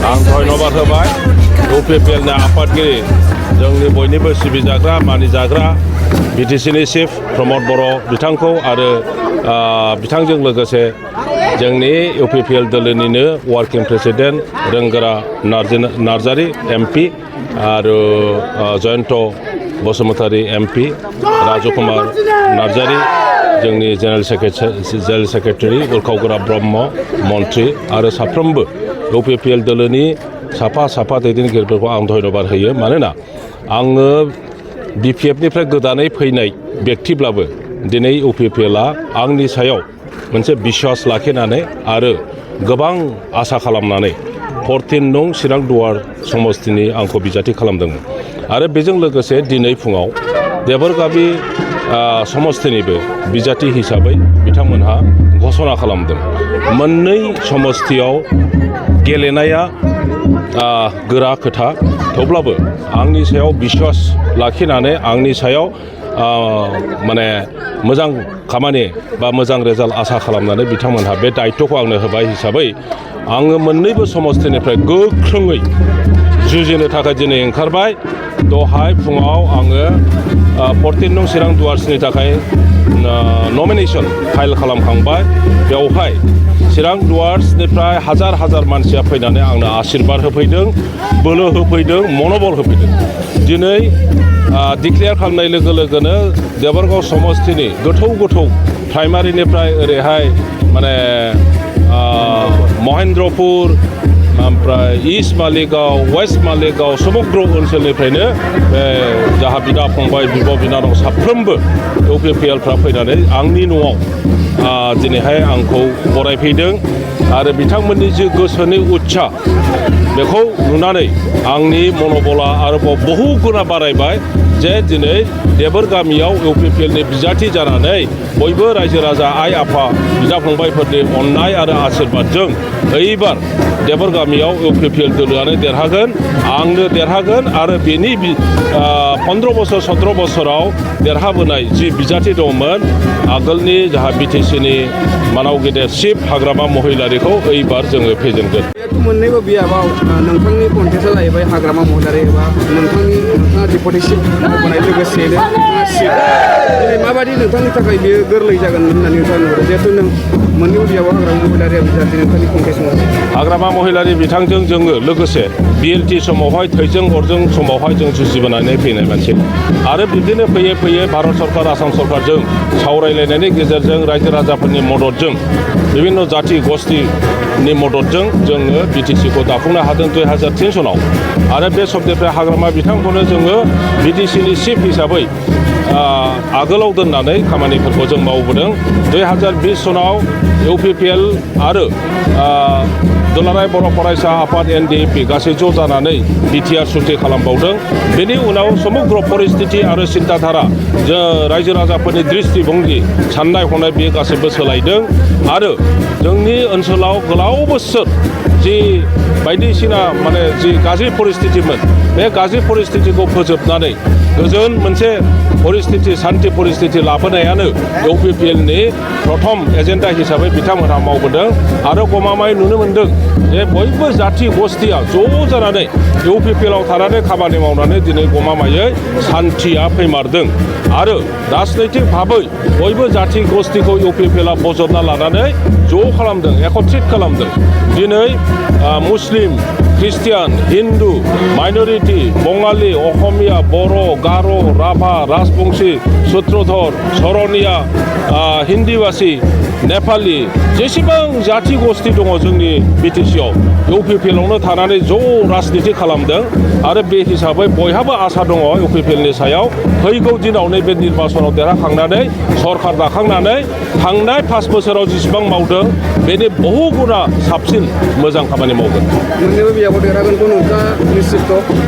आं धन्यबाद होबाय इउपिपिएलनि आफादगिरि जोंनि बयनिबो सिबिजाग्रा मानिजाग्रा बिटिसिनि चिफ प्रमद बर' बिथांखौ आरो बिथांजों लोगोसे जोंनि इउपिपिएल दोलोनिनो वार्किं प्रेसिडेन्ट रोंगोरा नार्जारि एमपि आरो जयन्त बसुमतारी एमपि राजकुमार नार्जारि जोंनि जेनेरेल सेक्रेटारि उरखावगोरा ब्रह्म मन्त्रि आरो साफ्रोमबो इउपिपिएल दोलोनि साफा दैदेनगिरिफोरखौ आं धन्यबाद होयो मानोना आङो बिपिएफनिफ्राय गोदानै फैनाय व्यक्तिब्लाबो दिनै इउपिपिएलआ आंनि सायाव मोनसे बिश्वास लाखिनानै आरो गोबां आसा खालामनानै 14 नं चिरां दुवार समस्तिनि आंखौ बिजाथि खालामदोंमोन आरो बेजों लोगोसे दिनै फुङाव देबरगामि समस्तिनिबो बिजाथि हिसाबै बिथांमोनहा घोषणा खालामदों मोननै समस्तियाव गेलेनाया गोरा खोथा थेवब्लाबो आंनि सायाव बिश्वास लाखिनानै आंनि सायाव माने मोजां खामानि बा मोजां रेजाल्ट आसा खालामनानै बिथांमोनहा बे दायित्वखौ आंनो होबाय हिसाबै आङो मोननैबो समस्तिनिफ्राय गोख्रोङै जुजिनो थाखाय दिनै ओंखारबाय दहाय फुङाव आङो 14 नं चिरां दुवार्सनि थाखाय नमिनेसन फाइल खालामखांबाय बेवहाय चिरां दुवार्सनिफ्राय हाजार मानसिया फैनानै आंनो आशीर्बाद होफैदों बोलो होफैदों मनोबल होफैदों दिनै डिक्लेयार खालामनाय लोगो लोगोनो देबरगाव समस्तिनि गोथौ प्राइमारिनिफ्राय ओरैहाय माने महेन्द्रपुर ओमफ्राय ईस्ट मालिगाव वेस्ट मालिगाव समग्र ओनसोलनिफ्रायनो बे जाहा बिदा फंबाय बिब' बिनानाव साफ्रोमबो इउपिपिएलफ्रा फैनानै आंनि न'आव दिनैहाय आंखौ बरायफैदों आरो बिथांमोननि जि गोसोनि उत्साह बेखौ नुनानै आंनि मनोबला आरोबाव बहु गुना बारायबाय जे दिनै देबरगामियाव इउपिपिएलनि बिजाथि जानानै बयबो रायजो राजा आइ आफा बिदा फंबायफोरनि अननाय आरो आशीर्बादजों एइबार देबरगामियाव इउपिपिएल दोलोआनो देरहागोन आंनो देरहागोन आरो बेनि 15 बोसोर 17 बोसोराव देरहाबोनाय जि बिजाथि दंमोन आगोलनि जाहा बिटिसिनि मानाव गेदेर चिफ हाग्रामा महिलारिखौ एइबार जोङो फेजेनगोन मोननैबो बियाबाव नोंथांनि कन्टेस्टआ जाहैबाय हाग्रामा महिलारि एबा नोंथाङा डिपुटि चिफ होनाय लोगोसेनो दिनै माबायदि नोंथांनि थाखाय बेयो गोरलै जागोन होननानै नोंथाङा नुहुरो जिहेथु नों मोननैबो बियाबाव हाग्रामा महिलारिया बिजाथि नोंथांनि कन्टेस्टआव हाग्रामा महिलारि बिथांजों जोङो लोगोसे बिएलटि समावहाय थैजों अरजों समावहाय जों जुजिबोनानै फैनाय मानसि आरो बिदिनो फैयै भारत सरकार आसाम सरकारजों सावरायलायनायनि गेजेरजों रायजो राजाफोरनि मददजों बिभिन्न जाथि गस्थिनि मददजों जोङो बिटिसिखौ दाफुंनो हादों 2003 सनाव आरो बे समनिफ्राय हाग्रामा बिथांखौनो जोङो बिटिसिनि चिफ हिसाबै आगोलाव दोननानै खामानिफोरखौ जों मावबोदों 2020 सनाव इउपिपिएल आरो दुलाराय बर' फरायसा आफाद एनडिएपि गासै ज' जानानै बिटिआर सुक्ति खालामबावदों बेनि उनाव समग्र परिस्थिति आरो सिन्ताधारा जों रायजो राजाफोरनि दृष्टिभंगि साननाय हनाय बेयो गासैबो सोलायदों आरो जोंनि ओनसोलाव गोलाव बोसोर जि बायदिसिना माने जि गाज्रि परिस्थितिमोन बे गाज्रि परिस्थितिखौ फोजोबनानै गोजोन मोनसे परिस्थिति सान्थि परिस्थिति लाबोनायानो इउपिपिएलनि प्रथम एजेन्डा हिसाबै बिथांमोनहा मावबोदों आरो गमामायै नुनो मोन्दों जे बयबो जाथि गस्थिया ज' जानानै इउपिपिएलआव थानानै खामानि मावनानै दिनै गमामायै सान्थिया फैमारदों आरो राजनैतिक भाबै बयबो जाथि गस्थिखौ इउपिपिएलआ बजबना लानानै ज' खालामदों एकत्रित खालामदों दिनै मुस्लिम ख्रिस्टियान हिन्दु माइनरिटि बङालि असमिया बर' गार' राभा राजबंशी सूत्रधर सरनिया हिन्दीभाषी नेपालि जेसेबां जाथि गस्थि दङ जोंनि बिटिसिआव इउपिपिएलआवनो थानानै ज' राजनिति खालामदों आरो बे हिसाबै बयहाबो आसा दङ इउपिपिएलनि सायाव फैगौ दिनाव नैबे निर्बाचनाव देरहाखांनानै सरकार दाखांनानै थांनाय 5 बोसोराव जेसेबां मावदों बेनि बहु गुना साबसिन मोजां खामानि मावगोन।